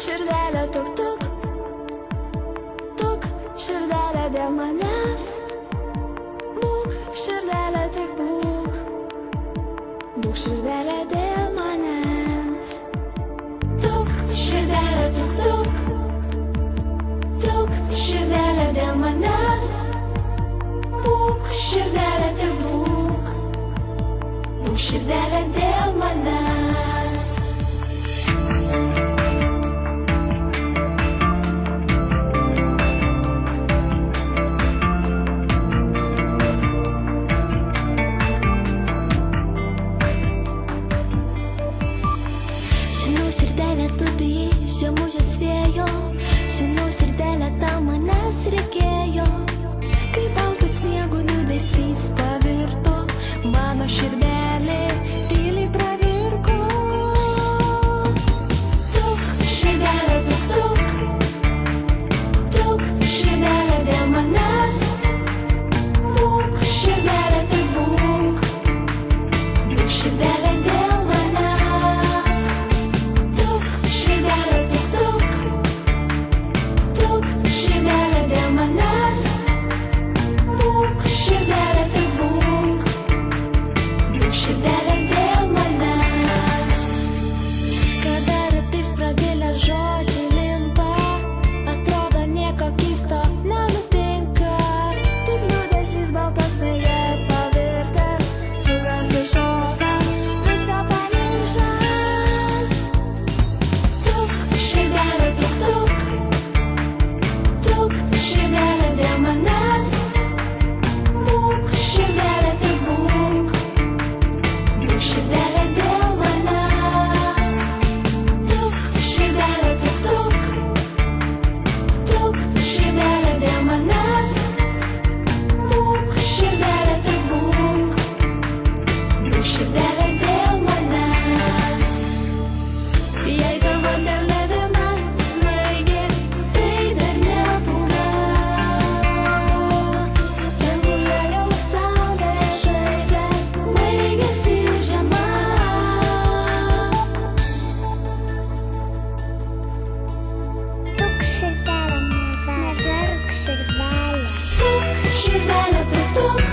širdelė tuk tuk, tuk, širdelė dėl manęs. Būk, širdelė tik būk, būk širdelė dėl manęs. Tuk, širdelė tuk tuk, tuk, širdelė dėl manęs. Būk, širdelė tik būk, būk širdelė dėl manęs. Žinau, širdelė, tu bijai žiemužės vėjo. Žinau, širdelė, tau manęs reikėjo. Kai baltų sniegų liūdesys pavirto, mano širdelė tyliai pravirko. Tuk, širdelė, tuk tuk, tuk, širdelė dėl manęs. Būk, širdelė, tik būk, būk širdelė dėl manęs. Tuk, širdelė, tuk tuk, tuk, širdelė dėl manęs. Būk, širdelė, tik būk, būk širdelė dėl manęs. Kada ratais prabilę žodžiai limpa, atrodo nieko keisto nenutinka. Tik liūdesys baltas taje pavirtęs, sugausi šoką, viską pamiršęs. Tuk, širdelė, tuk tuk, tuk, širdelė dėl manęs. Būk, širdelė, tik būk, būk širdelė dėl manęs. Tuk, širdelė, tuk tuk, tuk, širdelė dėl manęs. Būk, širdelė, tik būk, būk širdelė dėl manęs. Jei tavo ten ne viena svaigė, tai dar nebūna. Danguje jau saulė žaidžia, baigėsi žiema. Tuk, širdelė, neverk širdelė. Tuk, širdelė, tuk tuk,